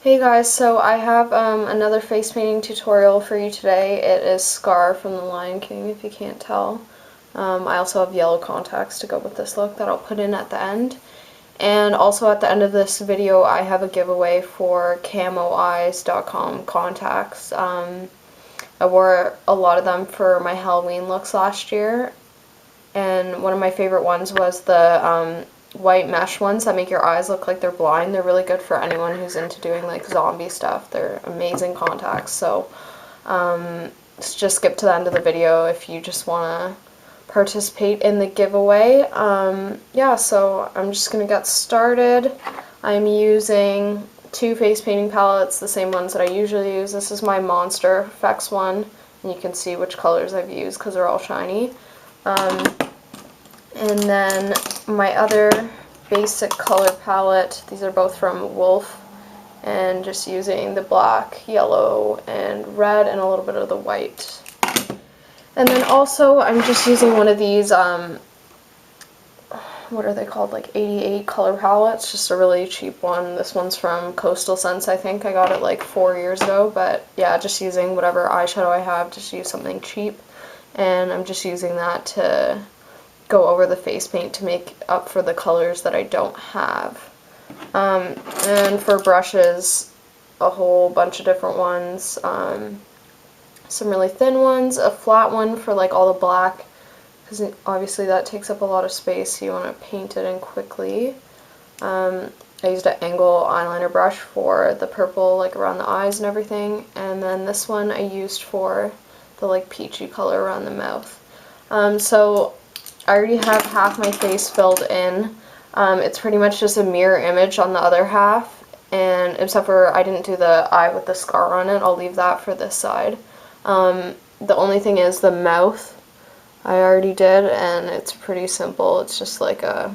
Hey guys, so I have another face painting tutorial for you today. It is Scar from The Lion King, if you can't tell. I also have yellow contacts to go with this look that I'll put in at the end. And also at the end of this video, I have a giveaway for Camoeyes.com contacts. I wore a lot of them for my Halloween looks last year, and one of my favorite ones was the white mesh ones that make your eyes look like they're blind. They're really good for anyone who's into doing like zombie stuff. They're amazing contacts. So just skip to the end of the video if you just want to participate in the giveaway. Yeah, so I'm just going to get started. I'm using two face painting palettes, the same ones that I usually use. This is my Monster Effects one, and you can see which colors I've used because they're all shiny. And then my other basic color palette, these are both from Wolf, and just using the black, yellow, and red, and a little bit of the white. And then also I'm just using one of these, what are they called, like 88 color palettes, just a really cheap one. This one's from Coastal Scents, I think. I got it like 4 years ago, but yeah, just using whatever eyeshadow I have, just use something cheap. And I'm just using that to go over the face paint to make up for the colors that I don't have. And for brushes, a whole bunch of different ones. Some really thin ones, a flat one for like all the black, because obviously that takes up a lot of space, so you want to paint it in quickly. I used an angle eyeliner brush for the purple, like around the eyes and everything, and then this one I used for the like peachy color around the mouth. So I already have half my face filled in. It's pretty much just a mirror image on the other half, and except for I didn't do the eye with the scar on it. I'll leave that for this side. The only thing is the mouth I already did, and it's pretty simple. It's just like a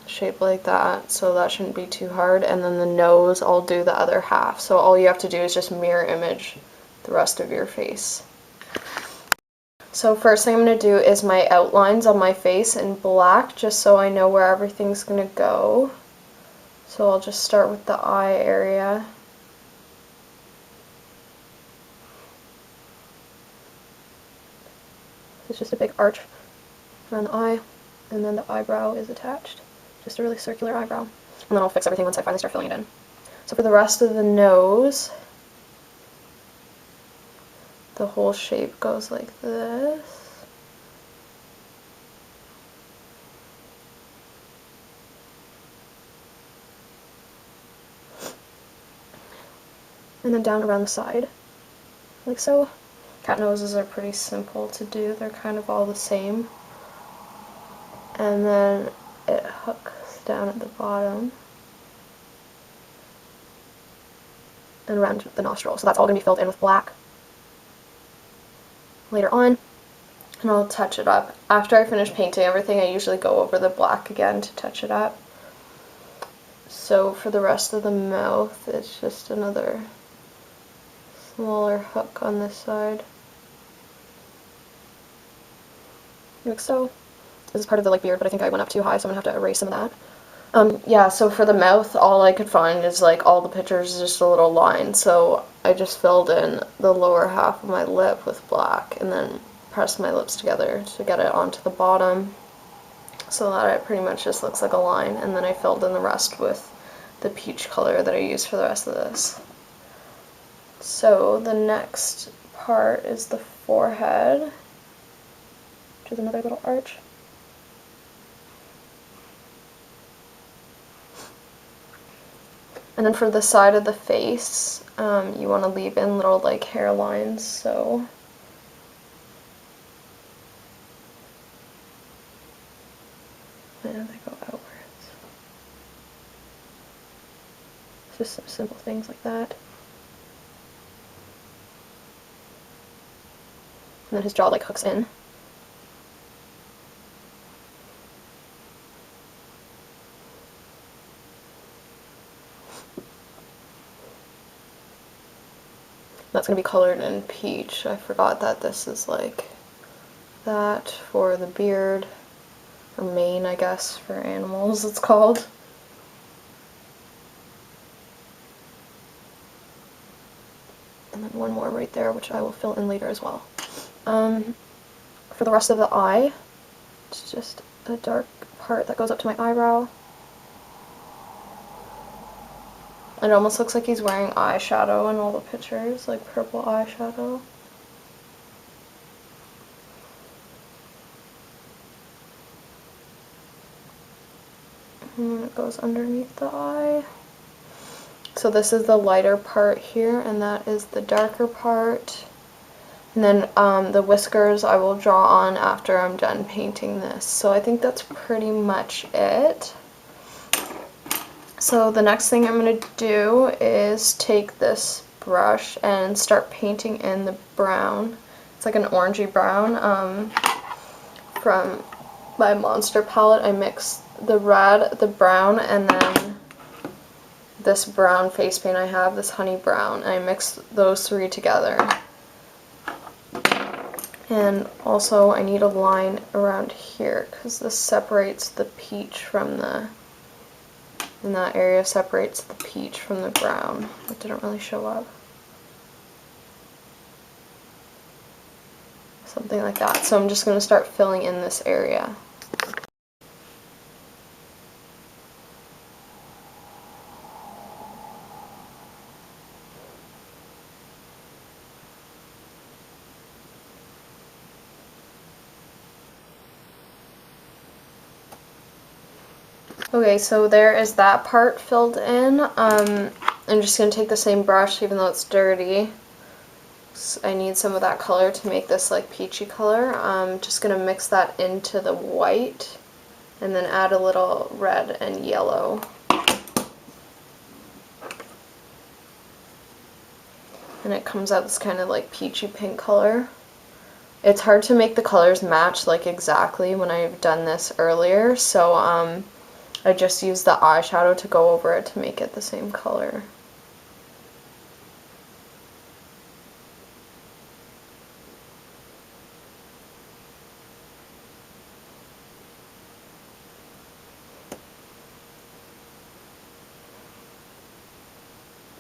shape like that, so that shouldn't be too hard. And then the nose, I'll do the other half. So all you have to do is just mirror image the rest of your face. So first thing I'm going to do is my outlines on my face in black, just so I know where everything's going to go. So I'll just start with the eye area. It's just a big arch around the eye, and then the eyebrow is attached. Just a really circular eyebrow. And then I'll fix everything once I finally start filling it in. So for the rest of the nose, the whole shape goes like this. And then down around the side, like so. Cat noses are pretty simple to do. They're kind of all the same. And then it hooks down at the bottom and around the nostril. So that's all going to be filled in with black later on, and I'll touch it up. After I finish painting everything, I usually go over the black again to touch it up. So for the rest of the mouth, it's just another smaller hook on this side. Like so. This is part of the like beard, but I think I went up too high, so I'm gonna have to erase some of that. Yeah, so for the mouth, all I could find is like all the pictures is just a little line, so I just filled in the lower half of my lip with black and then pressed my lips together to get it onto the bottom so that it pretty much just looks like a line, and then I filled in the rest with the peach color that I used for the rest of this. So the next part is the forehead, which is another little arch. And then for the side of the face, you want to leave in little like hairlines, so and they go outwards. It's just some simple things like that. And then his jaw like hooks in. That's going to be colored in peach. I forgot that this is like that for the beard, or mane, I guess, for animals it's called. And then one more right there, which I will fill in later as well. For the rest of the eye, it's just a dark part that goes up to my eyebrow. It almost looks like he's wearing eyeshadow in all the pictures, like purple eyeshadow. And it goes underneath the eye. So this is the lighter part here, and that is the darker part. And then the whiskers I will draw on after I'm done painting this. So I think that's pretty much it. So the next thing I'm going to do is take this brush and start painting in the brown. It's like an orangey brown from my Monster palette. I mix the red, the brown, and then this brown face paint I have, this honey brown, and I mix those three together. And also I need a line around here because this separates the peach from the, in that area separates the peach from the brown. It didn't really show up. Something like that. So I'm just going to start filling in this area. Okay, so there is that part filled in. I'm just going to take the same brush, even though it's dirty. So I need some of that color to make this like peachy color. I'm just going to mix that into the white and then add a little red and yellow. And it comes out this kind of like peachy pink color. It's hard to make the colors match like exactly when I've done this earlier, so I just used the eyeshadow to go over it to make it the same color.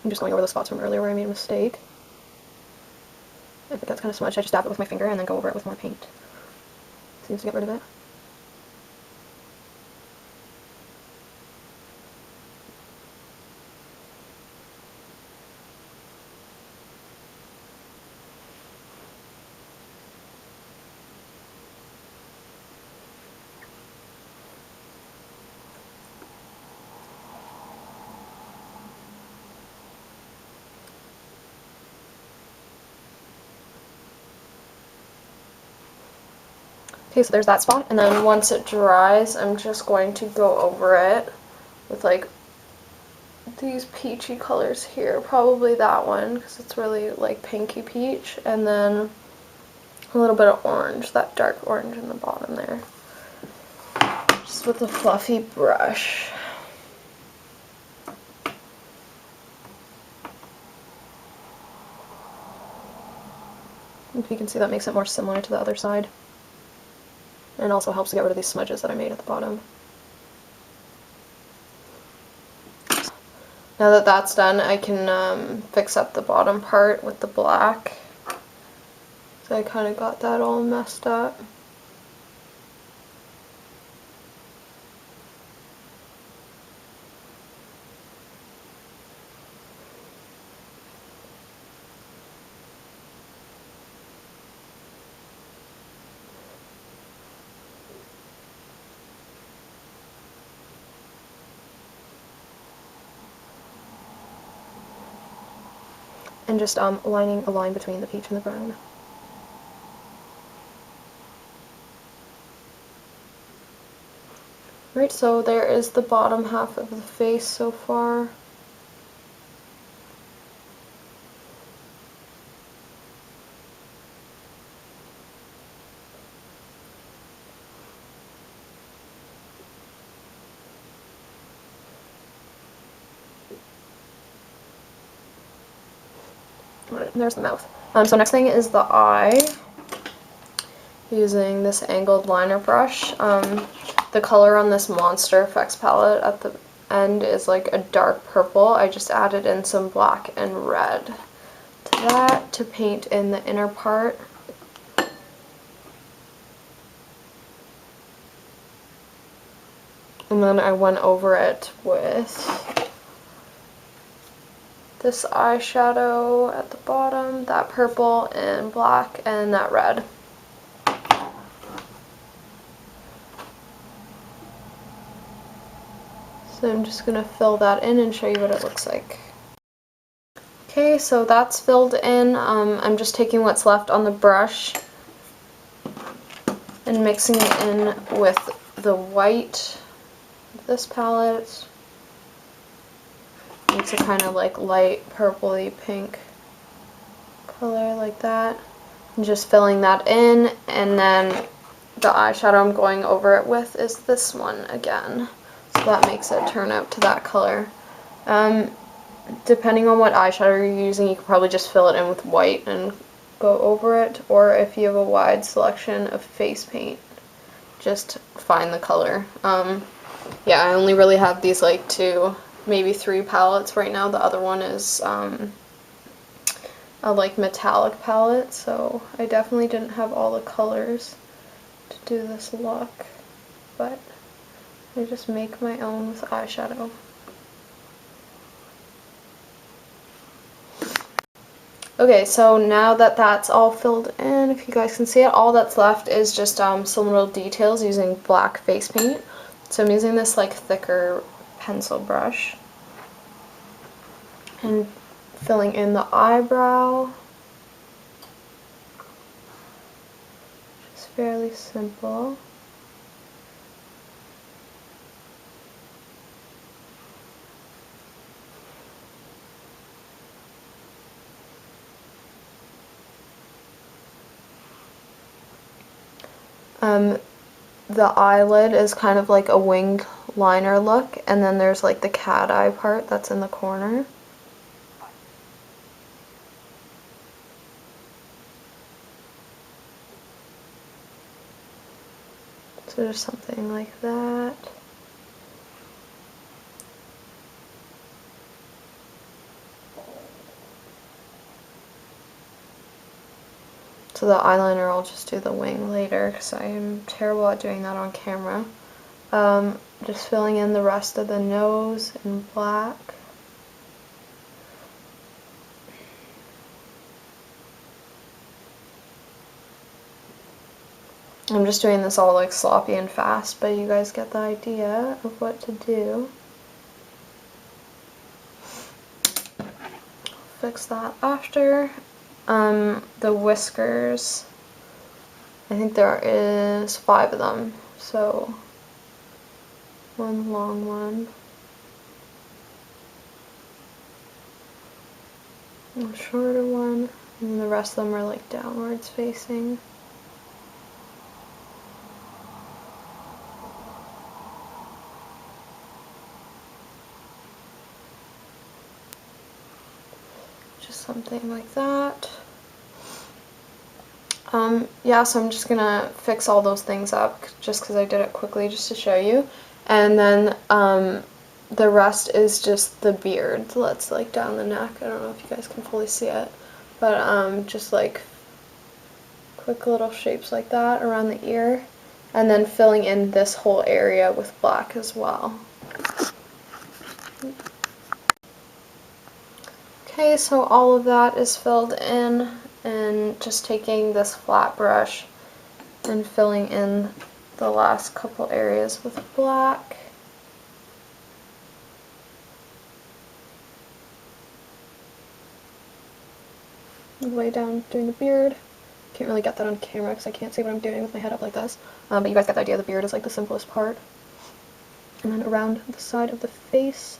I'm just going over the spots from earlier where I made a mistake. I think that's kind of smudged. I just dab it with my finger and then go over it with more paint. Seems to get rid of it. Okay, so there's that spot, and then once it dries, I'm just going to go over it with like these peachy colors here, probably that one, because it's really like pinky peach, and then a little bit of orange, that dark orange in the bottom there. Just with a fluffy brush. If you can see, that makes it more similar to the other side. And also helps to get rid of these smudges that I made at the bottom. Now that that's done, I can fix up the bottom part with the black. So I kind of got that all messed up. And just lining a line between the peach and the brown. Right, so there is the bottom half of the face so far. Right, there's the mouth. So next thing is the eye. Using this angled liner brush. The color on this Monster Effects palette at the end is like a dark purple. I just added in some black and red to that to paint in the inner part. And then I went over it with this eyeshadow at the bottom, that purple and black, and that red. So I'm just going to fill that in and show you what it looks like. Okay, so that's filled in. I'm just taking what's left on the brush and mixing it in with the white of this palette. It's a kind of like light purpley pink color like that. And just filling that in, and then the eyeshadow I'm going over it with is this one again. So that makes it turn out to that color. Depending on what eyeshadow you're using, you could probably just fill it in with white and go over it, or if you have a wide selection of face paint, just find the color. Yeah, I only really have these like 2, maybe 3 palettes right now. The other one is a like metallic palette, so I definitely didn't have all the colors to do this look, but I just make my own with eyeshadow. Okay, so now that that's all filled in, if you guys can see it, all that's left is just some little details using black face paint. So I'm using this like thicker pencil brush and filling in the eyebrow. Just fairly simple. The eyelid is kind of like a winged liner look, and then there's like the cat eye part that's in the corner. So just something like that. So the eyeliner, I'll just do the wing later because I am terrible at doing that on camera. Just filling in the rest of the nose in black. I'm just doing this all like sloppy and fast, but you guys get the idea of what to do. Fix that after. The whiskers, I think there is 5 of them, so 1 long one, 1 shorter one, and the rest of them are like downwards facing. Just something like that. Yeah, so I'm just gonna fix all those things up just because I did it quickly just to show you. And then the rest is just the beard that's like down the neck. I don't know if you guys can fully see it, but just like quick little shapes like that around the ear, and then filling in this whole area with black as well. Okay, so all of that is filled in, and just taking this flat brush and filling in the last couple areas with black. Way down doing the beard. Can't really get that on camera because I can't see what I'm doing with my head up like this. But you guys get the idea. The beard is like the simplest part. And then around the side of the face.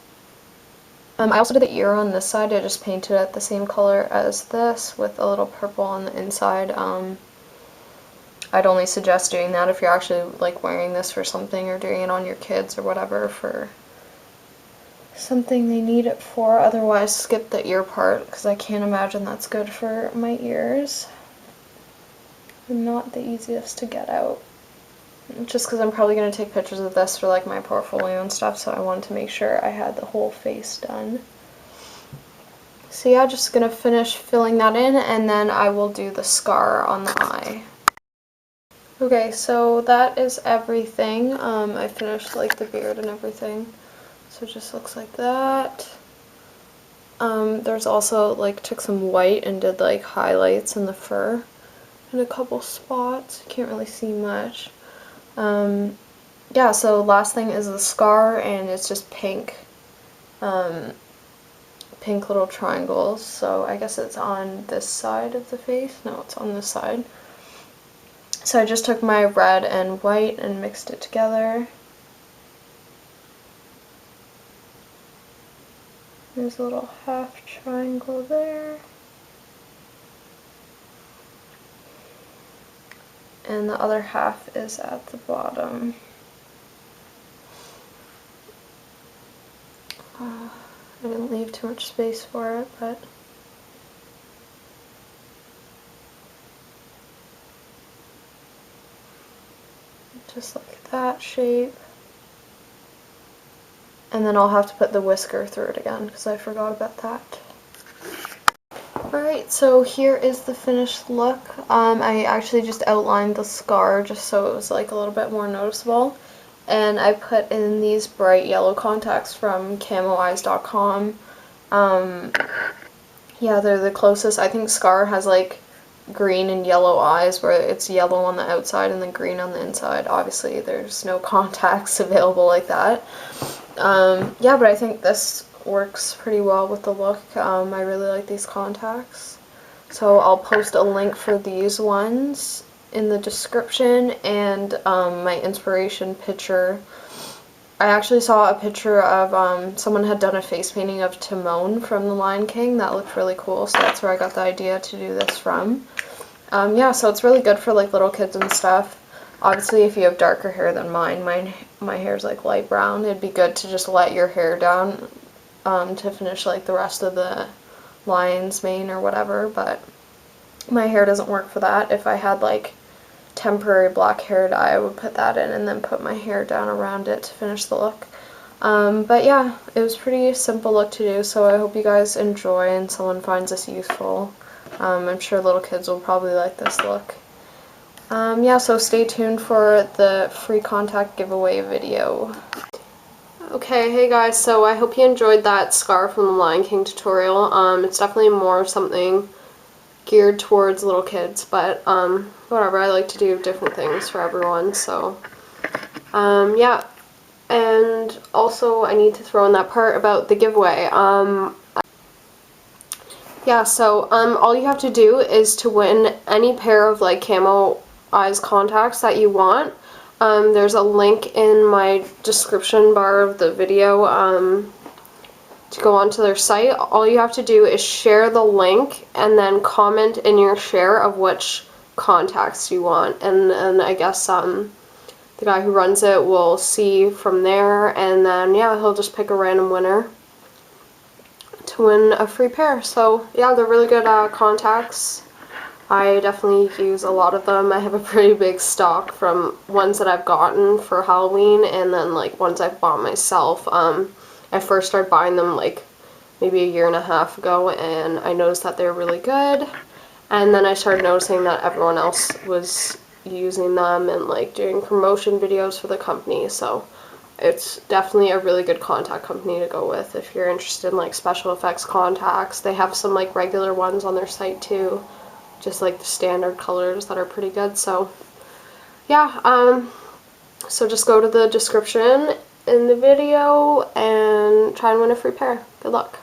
I also did the ear on this side. I just painted it the same color as this with a little purple on the inside. I'd only suggest doing that if you're actually like wearing this for something or doing it on your kids or whatever for something they need it for. Otherwise, skip the ear part because I can't imagine that's good for my ears. Not the easiest to get out. Just because I'm probably going to take pictures of this for like my portfolio and stuff, so I wanted to make sure I had the whole face done. So yeah, just gonna finish filling that in, and then I will do the scar on the eye. Okay, so that is everything. I finished like the beard and everything. So it just looks like that. There's also like took some white and did like highlights in the fur in a couple spots. Can't really see much. Yeah, so last thing is the scar, and it's just pink. Pink little triangles. So I guess it's on this side of the face. No, it's on this side. So I just took my red and white and mixed it together. There's a little half triangle there. And the other half is at the bottom. I didn't leave too much space for it, but just like that shape. And then I'll have to put the whisker through it again because I forgot about that. Alright, so here is the finished look. I actually just outlined the scar just so it was like a little bit more noticeable. And I put in these bright yellow contacts from Camoeyes.com. Yeah, they're the closest. I think Scar has like green and yellow eyes where it's yellow on the outside and then green on the inside. Obviously, there's no contacts available like that. Yeah, but I think this works pretty well with the look. I really like these contacts. So I'll post a link for these ones in the description, and my inspiration picture. I actually saw a picture of someone had done a face painting of Timon from The Lion King. That looked really cool, so that's where I got the idea to do this from. Yeah, so it's really good for like little kids and stuff. Obviously, if you have darker hair than mine, my hair is like light brown. It'd be good to just let your hair down to finish like the rest of the lion's mane or whatever, but my hair doesn't work for that. If I had like temporary black hair dye, I would put that in and then put my hair down around it to finish the look. But yeah, it was pretty simple look to do, so I hope you guys enjoy and someone finds this useful. I'm sure little kids will probably like this look. Yeah, so stay tuned for the free contact giveaway video. Okay, hey guys, so I hope you enjoyed that scar from the Lion King tutorial. It's definitely more something geared towards little kids, but whatever, I like to do different things for everyone, so yeah. And also I need to throw in that part about the giveaway. Yeah, so all you have to do is to win any pair of like Camoeyes contacts that you want. There's a link in my description bar of the video to go onto their site. All you have to do is share the link and then comment in your share of which contacts you want. And I guess the guy who runs it will see from there, and then yeah, he'll just pick a random winner to win a free pair. So yeah, they're really good contacts. I definitely use a lot of them. I have a pretty big stock from ones that I've gotten for Halloween and then like ones I've bought myself. I first started buying them like maybe a year and a half ago, and I noticed that they're really good. And then I started noticing that everyone else was using them and like doing promotion videos for the company. So it's definitely a really good contact company to go with if you're interested in like special effects contacts. They have some like regular ones on their site too, just like the standard colors that are pretty good. So yeah, so just go to the description in the video and try and win a free pair. Good luck.